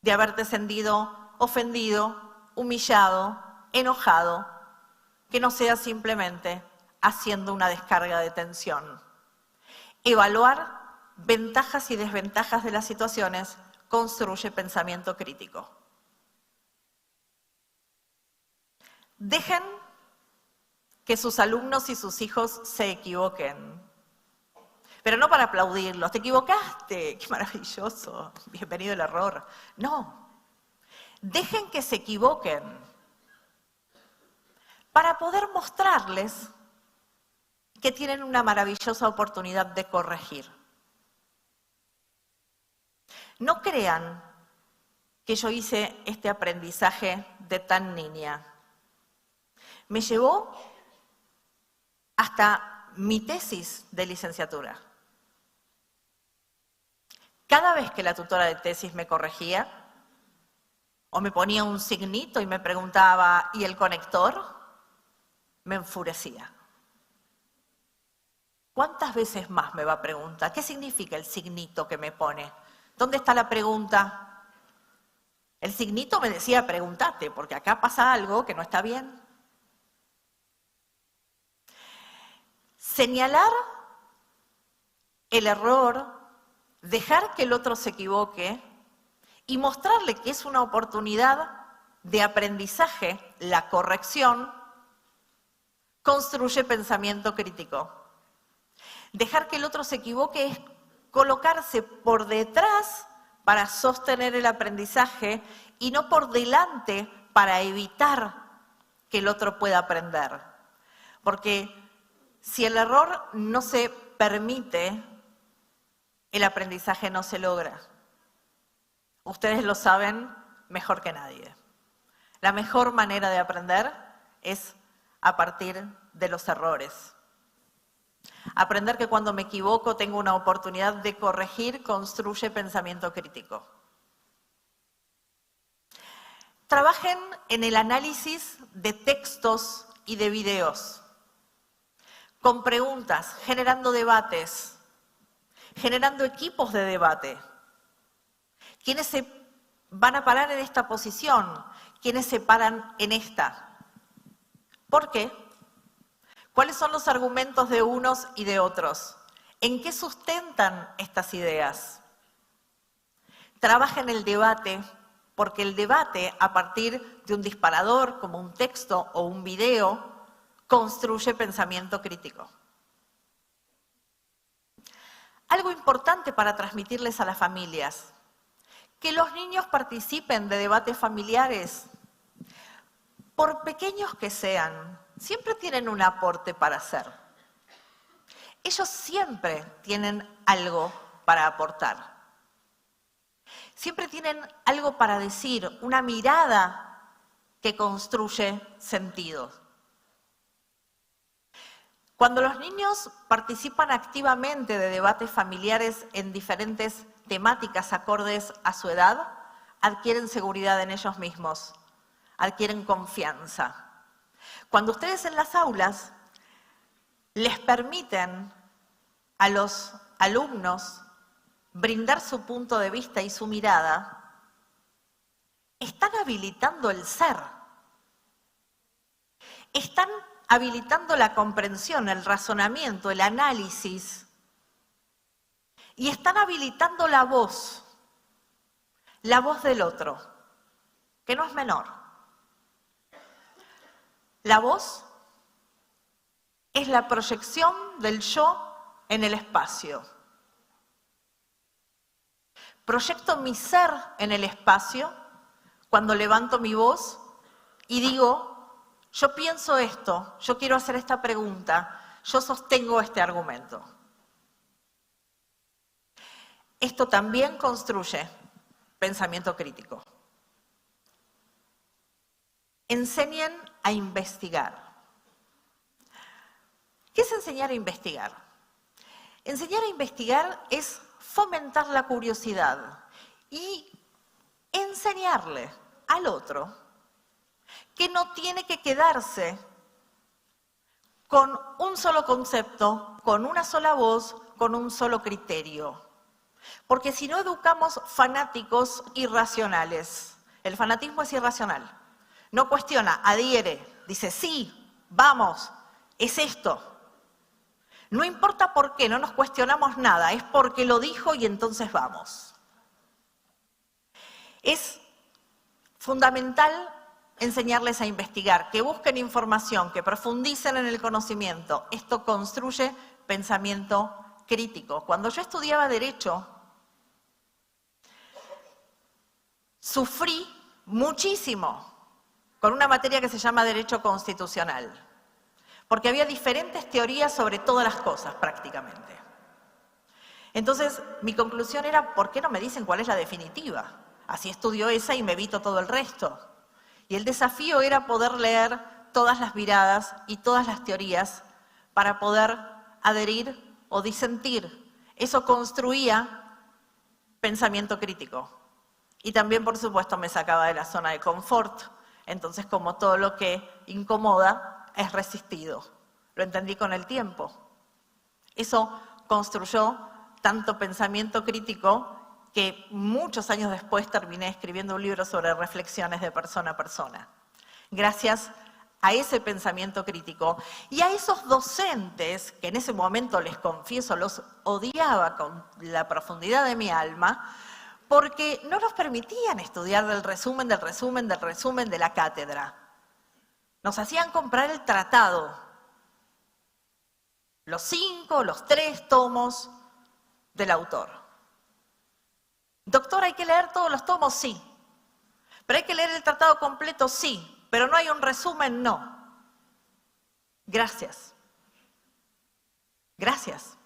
de haberte sentido ofendido, humillado, enojado, que no sea simplemente haciendo una descarga de tensión? Evaluar ventajas y desventajas de las situaciones construye pensamiento crítico. Dejen que sus alumnos y sus hijos se equivoquen. Pero no para aplaudirlos. ¡Te equivocaste! ¡Qué maravilloso! Bienvenido el error. No. Dejen que se equivoquen para poder mostrarles que tienen una maravillosa oportunidad de corregir. No crean que yo hice este aprendizaje de tan niña. Me llevó hasta mi tesis de licenciatura. Cada vez que la tutora de tesis me corregía, o me ponía un signito y me preguntaba, ¿y el conector? Me enfurecía. ¿Cuántas veces más me va a preguntar? ¿Qué significa el signito que me pone? ¿Dónde está la pregunta? El signito me decía, pregúntate, porque acá pasa algo que no está bien. Señalar el error, dejar que el otro se equivoque y mostrarle que es una oportunidad de aprendizaje, la corrección, construye pensamiento crítico. Dejar que el otro se equivoque es colocarse por detrás para sostener el aprendizaje y no por delante para evitar que el otro pueda aprender. Porque si el error no se permite, el aprendizaje no se logra. Ustedes lo saben mejor que nadie. La mejor manera de aprender es a partir de los errores. Aprender que cuando me equivoco tengo una oportunidad de corregir construye pensamiento crítico. Trabajen en el análisis de textos y de videos, con preguntas, generando debates, generando equipos de debate. ¿Quiénes se van a parar en esta posición? ¿Quiénes se paran en esta? ¿Por qué? ¿Cuáles son los argumentos de unos y de otros? ¿En qué sustentan estas ideas? Trabajen el debate, porque el debate, a partir de un disparador, como un texto o un video, construye pensamiento crítico. Algo importante para transmitirles a las familias, que los niños participen de debates familiares, por pequeños que sean, siempre tienen un aporte para hacer. Ellos siempre tienen algo para aportar. Siempre tienen algo para decir, una mirada que construye sentido. Cuando los niños participan activamente de debates familiares en diferentes temáticas acordes a su edad, adquieren seguridad en ellos mismos, adquieren confianza. Cuando ustedes en las aulas les permiten a los alumnos brindar su punto de vista y su mirada, están habilitando el ser. Están habilitando la comprensión, el razonamiento, el análisis. Y están habilitando la voz del otro, que no es menor. La voz es la proyección del yo en el espacio. Proyecto mi ser en el espacio cuando levanto mi voz y digo, yo pienso esto, yo quiero hacer esta pregunta, yo sostengo este argumento. Esto también construye pensamiento crítico. Enseñen a investigar. ¿Qué es enseñar a investigar? Enseñar a investigar es fomentar la curiosidad y enseñarle al otro que no tiene que quedarse con un solo concepto, con una sola voz, con un solo criterio. Porque si no educamos fanáticos irracionales, el fanatismo es irracional. No cuestiona, adhiere, dice sí, vamos, es esto. No importa por qué, no nos cuestionamos nada, es porque lo dijo y entonces vamos. Es fundamental enseñarles a investigar, que busquen información, que profundicen en el conocimiento. Esto construye pensamiento crítico. Cuando yo estudiaba Derecho, sufrí muchísimo con una materia que se llama Derecho Constitucional, porque había diferentes teorías sobre todas las cosas prácticamente. Entonces, mi conclusión era, ¿por qué no me dicen cuál es la definitiva? Así estudio esa y me evito todo el resto. Y el desafío era poder leer todas las miradas y todas las teorías para poder adherir o disentir. Eso construía pensamiento crítico. Y también, por supuesto, me sacaba de la zona de confort. Entonces, como todo lo que incomoda es resistido. Lo entendí con el tiempo. Eso construyó tanto pensamiento crítico que muchos años después terminé escribiendo un libro sobre reflexiones de persona a persona. Gracias a ese pensamiento crítico y a esos docentes, que en ese momento, les confieso, los odiaba con la profundidad de mi alma, porque no nos permitían estudiar del resumen de la cátedra. Nos hacían comprar el tratado, los 5, los 3 tomos del autor. Doctor, ¿hay que leer todos los tomos? Sí. ¿Pero hay que leer el tratado completo? Sí. ¿Pero no hay un resumen? No. Gracias. Gracias.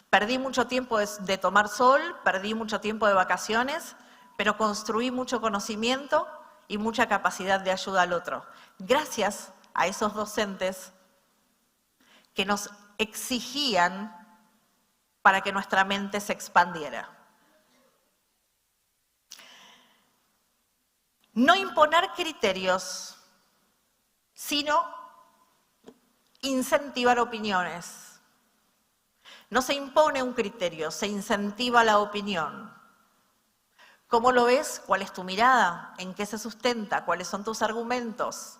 Perdí mucho tiempo de tomar sol, perdí mucho tiempo de vacaciones, pero construí mucho conocimiento y mucha capacidad de ayuda al otro. Gracias a esos docentes que nos exigían para que nuestra mente se expandiera. No imponer criterios, sino incentivar opiniones. No se impone un criterio, se incentiva la opinión. ¿Cómo lo ves? ¿Cuál es tu mirada? ¿En qué se sustenta? ¿Cuáles son tus argumentos?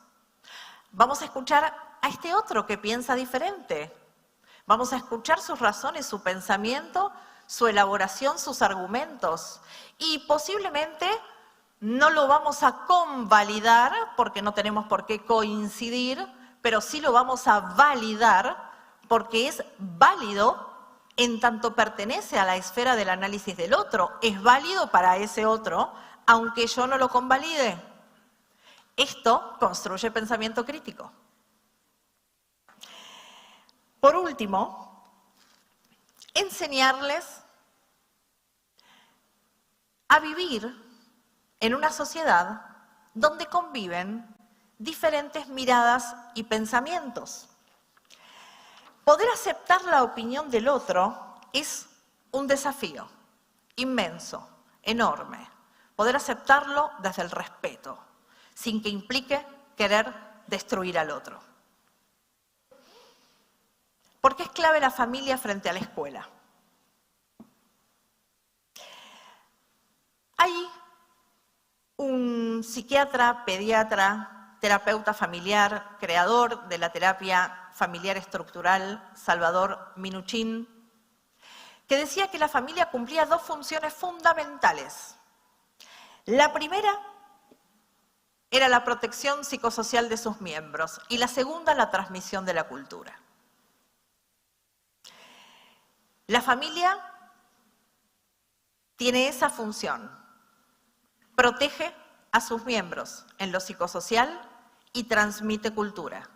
Vamos a escuchar a este otro que piensa diferente. Vamos a escuchar sus razones, su pensamiento, su elaboración, sus argumentos. Y posiblemente no lo vamos a convalidar, porque no tenemos por qué coincidir, pero sí lo vamos a validar, porque es válido en tanto pertenece a la esfera del análisis del otro. Es válido para ese otro, aunque yo no lo convalide. Esto construye pensamiento crítico. Por último, enseñarles a vivir en una sociedad donde conviven diferentes miradas y pensamientos. Poder aceptar la opinión del otro es un desafío inmenso, enorme. Poder aceptarlo desde el respeto. sin que implique querer destruir al otro. ¿Por qué es clave la familia frente a la escuela? Hay un psiquiatra, pediatra, terapeuta familiar, creador de la terapia familiar estructural, Salvador Minuchin, que decía que la familia cumplía dos funciones fundamentales. La primera era la protección psicosocial de sus miembros y la segunda, la transmisión de la cultura. La familia tiene esa función, protege a sus miembros en lo psicosocial y transmite cultura.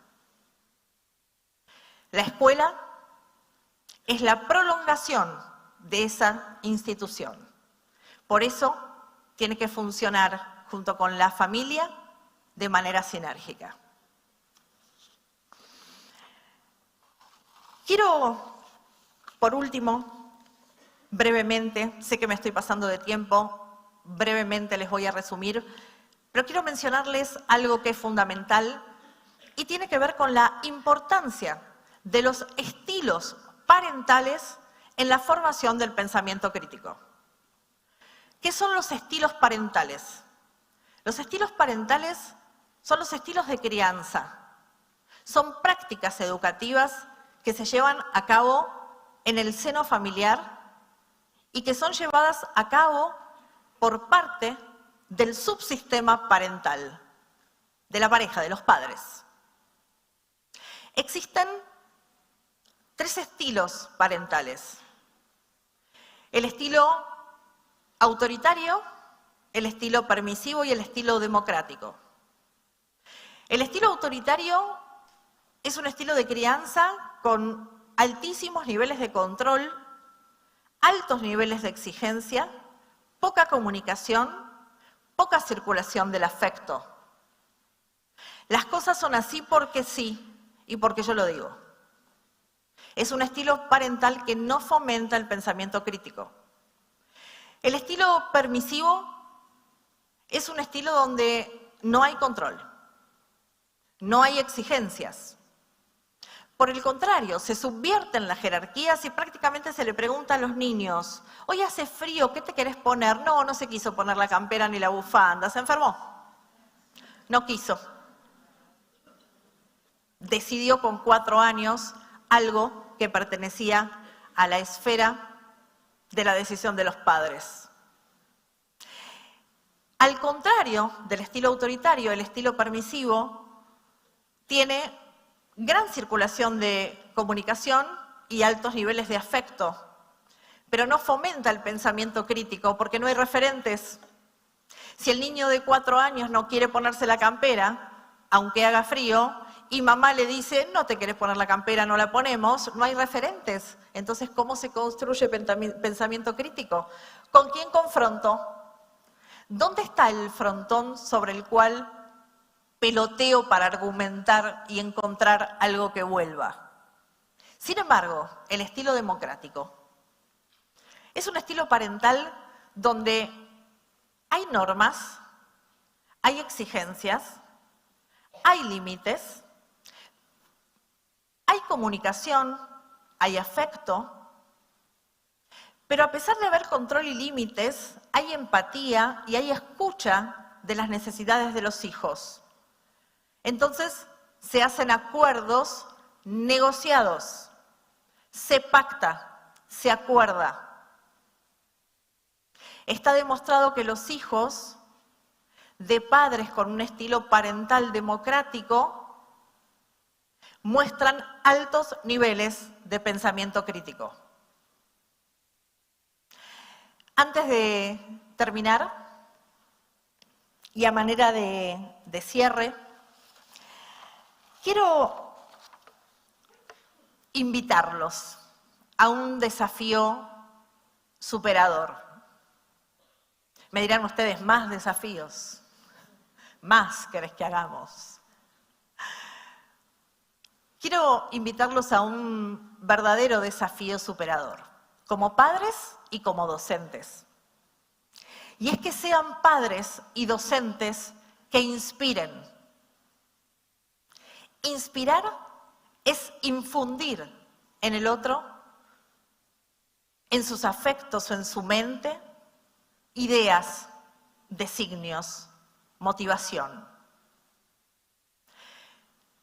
La escuela es la prolongación de esa institución. Por eso tiene que funcionar junto con la familia de manera sinérgica. Quiero, por último, brevemente, sé que me estoy pasando de tiempo, brevemente les voy a resumir, pero quiero mencionarles algo que es fundamental y tiene que ver con la importancia de los estilos parentales en la formación del pensamiento crítico. ¿Qué son los estilos parentales? Los estilos parentales son los estilos de crianza. Son prácticas educativas que se llevan a cabo en el seno familiar y que son llevadas a cabo por parte del subsistema parental, de la pareja, de los padres. Existen tres estilos parentales: el estilo autoritario, el estilo permisivo y el estilo democrático. El estilo autoritario es un estilo de crianza con altísimos niveles de control, altos niveles de exigencia, poca comunicación, poca circulación del afecto. Las cosas son así porque sí y porque yo lo digo. Es un estilo parental que no fomenta el pensamiento crítico. El estilo permisivo es un estilo donde no hay control, no hay exigencias. Por el contrario, se subvierten las jerarquías y prácticamente se le pregunta a los niños: hoy hace frío, ¿qué te querés poner? No, no se quiso poner la campera ni la bufanda, se enfermó. No quiso. Decidió con 4 años algo que pertenecía a la esfera de la decisión de los padres. Al contrario del estilo autoritario, el estilo permisivo tiene gran circulación de comunicación y altos niveles de afecto, pero no fomenta el pensamiento crítico porque no hay referentes. Si el niño de 4 años no quiere ponerse la campera, aunque haga frío, y mamá le dice: no te querés poner la campera, no la ponemos, no hay referentes. Entonces, ¿cómo se construye pensamiento crítico? ¿Con quién confronto? ¿Dónde está el frontón sobre el cual peloteo para argumentar y encontrar algo que vuelva? Sin embargo, el estilo democrático es un estilo parental donde hay normas, hay exigencias, hay límites, hay comunicación, hay afecto, pero a pesar de haber control y límites, hay empatía y hay escucha de las necesidades de los hijos. Entonces, se hacen acuerdos negociados, se pacta, se acuerda. Está demostrado que los hijos de padres con un estilo parental democrático muestran altos niveles de pensamiento crítico. Antes de terminar, y a manera de cierre, quiero invitarlos a un desafío superador. Me dirán ustedes: más desafíos, más querés que hagamos. Quiero invitarlos a un verdadero desafío superador, como padres y como docentes. Y es que sean padres y docentes que inspiren. Inspirar es infundir en el otro, en sus afectos o en su mente, ideas, designios, motivación.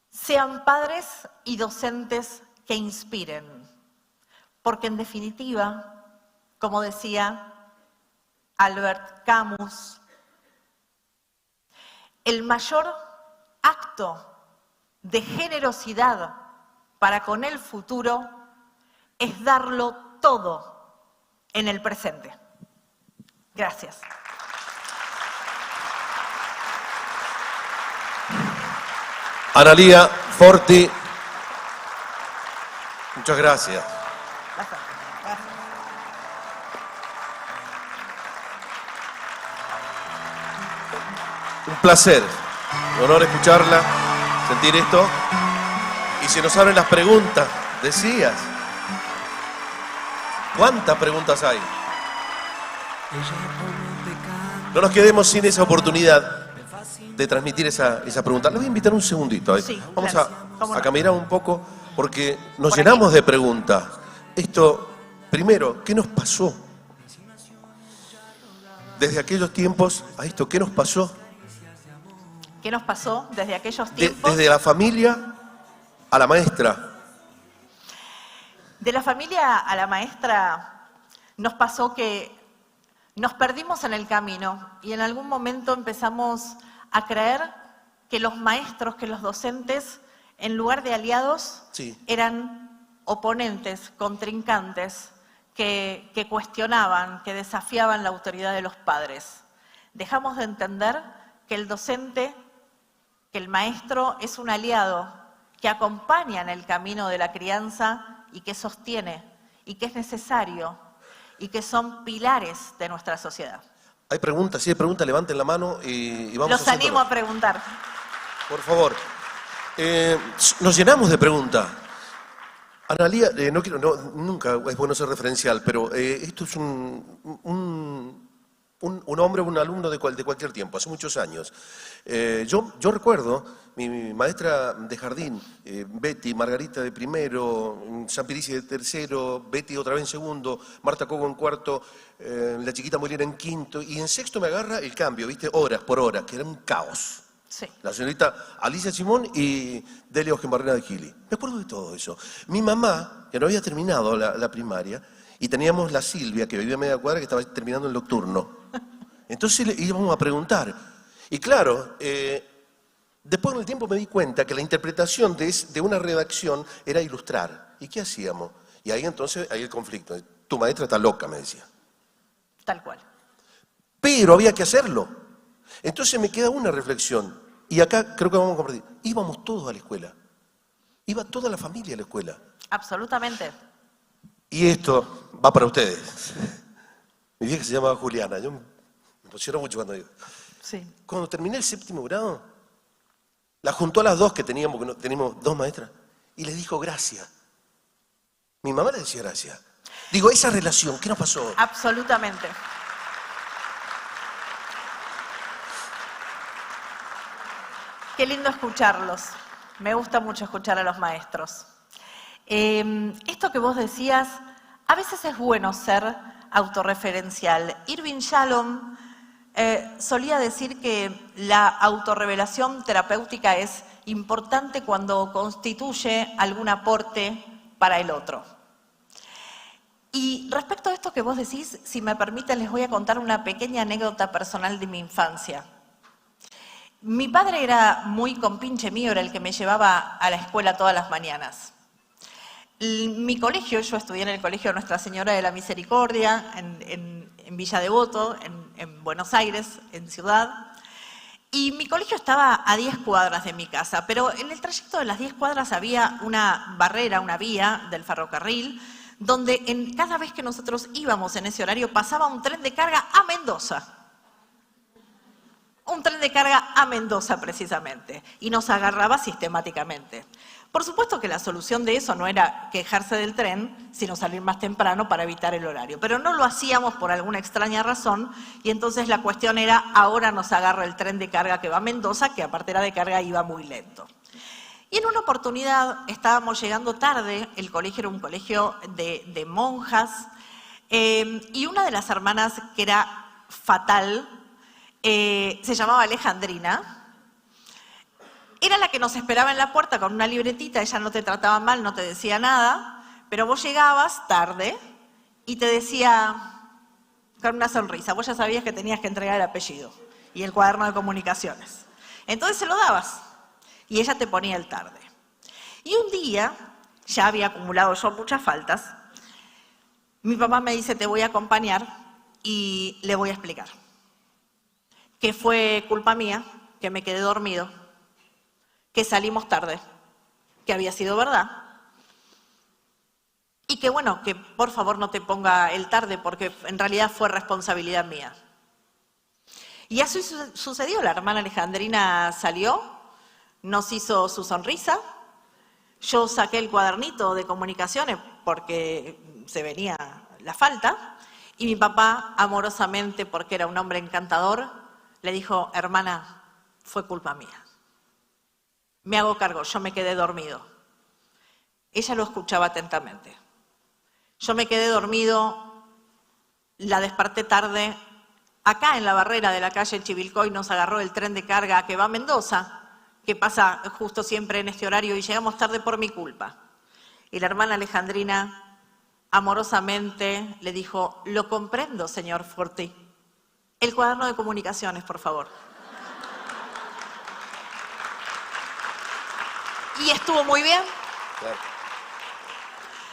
Sean padres y docentes que inspiren, porque en definitiva, como decía Albert Camus, el mayor acto de generosidad para con el futuro es darlo todo en el presente. Gracias. Analía Forti, muchas gracias. Gracias. Un placer, un honor escucharla, sentir esto. Y se nos abren las preguntas, decías. ¿Cuántas preguntas hay? No nos quedemos sin esa oportunidad de transmitir esa pregunta. Les voy a invitar un segundito. Sí, vamos claro, cómo a no. caminar un poco porque nos Por llenamos aquí. de preguntas. Esto, primero, ¿qué nos pasó? Desde aquellos tiempos a esto, ¿qué nos pasó? ¿Qué nos pasó desde aquellos tiempos? Desde la familia a la maestra. De la familia a la maestra nos pasó que nos perdimos en el camino y en algún momento empezamos a creer que los maestros, que los docentes, en lugar de aliados, Sí. eran oponentes, contrincantes, que cuestionaban, que desafiaban la autoridad de los padres. Dejamos de entender que el docente, que el maestro es un aliado que acompaña en el camino de la crianza y que sostiene y que es necesario y que son pilares de nuestra sociedad. Hay preguntas, si hay preguntas, levanten la mano y vamos Los a animo a preguntar. Por favor. Nos llenamos de preguntas. Analía, nunca es bueno ser referencial, pero esto es un hombre o un alumno de cualquier tiempo, hace muchos años. Yo recuerdo mi maestra de jardín, Betty, Margarita de primero, San Pirici de tercero, Betty otra vez en segundo, Marta Cogo en cuarto, la chiquita Molina en quinto, y en sexto me agarra el cambio, ¿viste? Horas por horas, que era un caos. Sí. La señorita Alicia Simón y Delia Ogenbarrena de Gili. Me acuerdo de todo eso. Mi mamá, que no había terminado la primaria, y teníamos la Silvia, que vivía a media cuadra, que estaba terminando el nocturno. Entonces le íbamos a preguntar. Y claro, después con el tiempo me di cuenta que la interpretación de una redacción era ilustrar. ¿Y qué hacíamos? Y ahí entonces, ahí el conflicto. Tu maestra está loca, me decía. Tal cual. Pero había que hacerlo. Entonces me queda una reflexión. Y acá creo que vamos a compartir. Íbamos todos a la escuela. Iba toda la familia a la escuela. Absolutamente. Y esto va para ustedes. Mi vieja se llamaba Juliana. Yo me emociono mucho cuando digo. Sí. Cuando terminé el séptimo grado, la juntó a las dos que teníamos dos maestras, y les dijo gracias. Mi mamá le decía gracias. Digo, esa relación, ¿qué nos pasó? Absolutamente. Qué lindo escucharlos. Me gusta mucho escuchar a los maestros. Esto que vos decías, a veces es bueno ser autorreferencial. Irving Yalom solía decir que la autorrevelación terapéutica es importante cuando constituye algún aporte para el otro. Y respecto a esto que vos decís, si me permiten, les voy a contar una pequeña anécdota personal de mi infancia. Mi padre era muy compinche mío, era el que me llevaba a la escuela todas las mañanas. Mi colegio, yo estudié en el colegio Nuestra Señora de la Misericordia, en Villa Devoto, en Buenos Aires, en Ciudad. Y mi colegio estaba a 10 cuadras de mi casa, pero en el trayecto de las 10 cuadras había una barrera, una vía del ferrocarril, donde cada vez que nosotros íbamos en ese horario pasaba un tren de carga a Mendoza. Un tren de carga a Mendoza, precisamente, y nos agarraba sistemáticamente. Por supuesto que la solución de eso no era quejarse del tren, sino salir más temprano para evitar el horario. Pero no lo hacíamos por alguna extraña razón y entonces la cuestión era, ahora nos agarra el tren de carga que va a Mendoza, que aparte era de carga iba muy lento. Y en una oportunidad estábamos llegando tarde, el colegio era un colegio de monjas, y una de las hermanas que era fatal, se llamaba Alejandrina. Era la que nos esperaba en la puerta con una libretita, ella no te trataba mal, no te decía nada, pero vos llegabas tarde y te decía con una sonrisa, vos ya sabías que tenías que entregar el apellido y el cuaderno de comunicaciones. Entonces se lo dabas y ella te ponía el tarde. Y un día, ya había acumulado yo muchas faltas, mi papá me dice, te voy a acompañar y le voy a explicar que fue culpa mía, que me quedé dormido, que salimos tarde, que había sido verdad, y que bueno, que por favor no te ponga el tarde, porque en realidad fue responsabilidad mía. Y así sucedió, la hermana Alejandrina salió, nos hizo su sonrisa, yo saqué el cuadernito de comunicaciones porque se venía la falta, y mi papá, amorosamente, porque era un hombre encantador, le dijo, hermana, fue culpa mía. Me hago cargo, yo me quedé dormido. Ella lo escuchaba atentamente. Yo me quedé dormido, la desperté tarde. Acá en la barrera de la calle Chivilcoy nos agarró el tren de carga que va a Mendoza, que pasa justo siempre en este horario y llegamos tarde por mi culpa. Y la hermana Alejandrina amorosamente le dijo, lo comprendo, señor Forti. El cuaderno de comunicaciones, por favor. Y estuvo muy bien. Claro.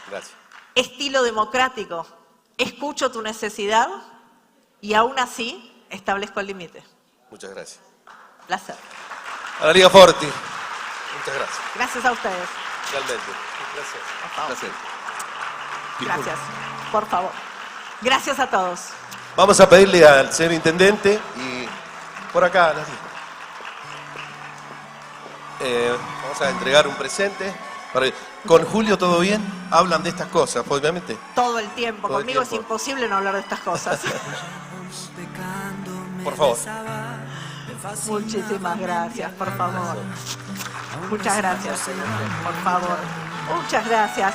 Gracias. Estilo democrático. Escucho tu necesidad y aún así establezco el límite. Muchas gracias. Placer. Analía Forti. Muchas gracias. Gracias a ustedes. Realmente. Gracias. Por favor. Placer. Gracias. Por favor. Gracias a todos. Vamos a pedirle al señor intendente y por acá, Analía. Vamos a entregar un presente. ¿Con Julio todo bien? Hablan de estas cosas, obviamente. Todo el tiempo. Todo el Conmigo tiempo. es imposible no hablar de estas cosas. Por favor. Muchísimas gracias, por favor. Muchas gracias, por favor. Muchas gracias.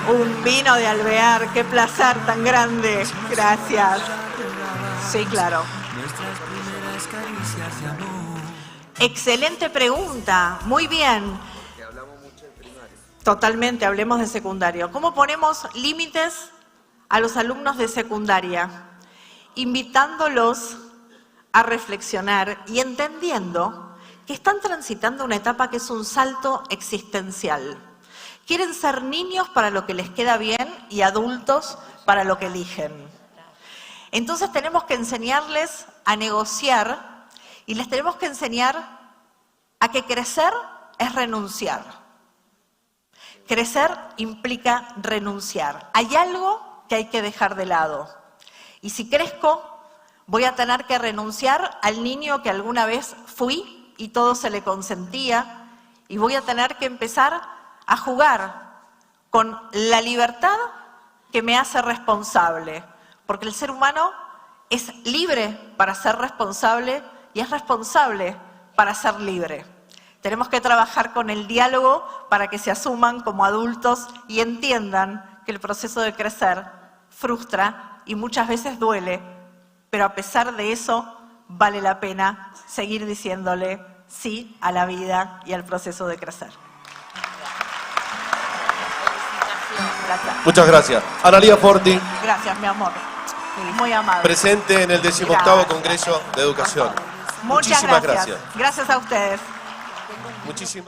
Un vino de Alvear, qué placer tan grande. Gracias. Sí, claro. Excelente pregunta. Muy bien. Totalmente, hablemos de secundario. ¿Cómo ponemos límites a los alumnos de secundaria? Invitándolos a reflexionar y entendiendo que están transitando una etapa que es un salto existencial. Quieren ser niños para lo que les queda bien y adultos para lo que eligen. Entonces tenemos que enseñarles a negociar y les tenemos que enseñar a que crecer es renunciar. Crecer implica renunciar. Hay algo que hay que dejar de lado. Y si crezco, voy a tener que renunciar al niño que alguna vez fui y todo se le consentía. Y voy a tener que empezar a jugar con la libertad que me hace responsable. Porque el ser humano es libre para ser responsable y es responsable para ser libre. Tenemos que trabajar con el diálogo para que se asuman como adultos y entiendan que el proceso de crecer frustra y muchas veces duele, pero a pesar de eso vale la pena seguir diciéndole sí a la vida y al proceso de crecer. Gracias. Muchas gracias. Analía Forti, Gracias, mi amor. Muy amable. presente en el 18º Gracias. Congreso de Educación. Muchas Muchísimas gracias. gracias. Gracias a ustedes. Muchísimas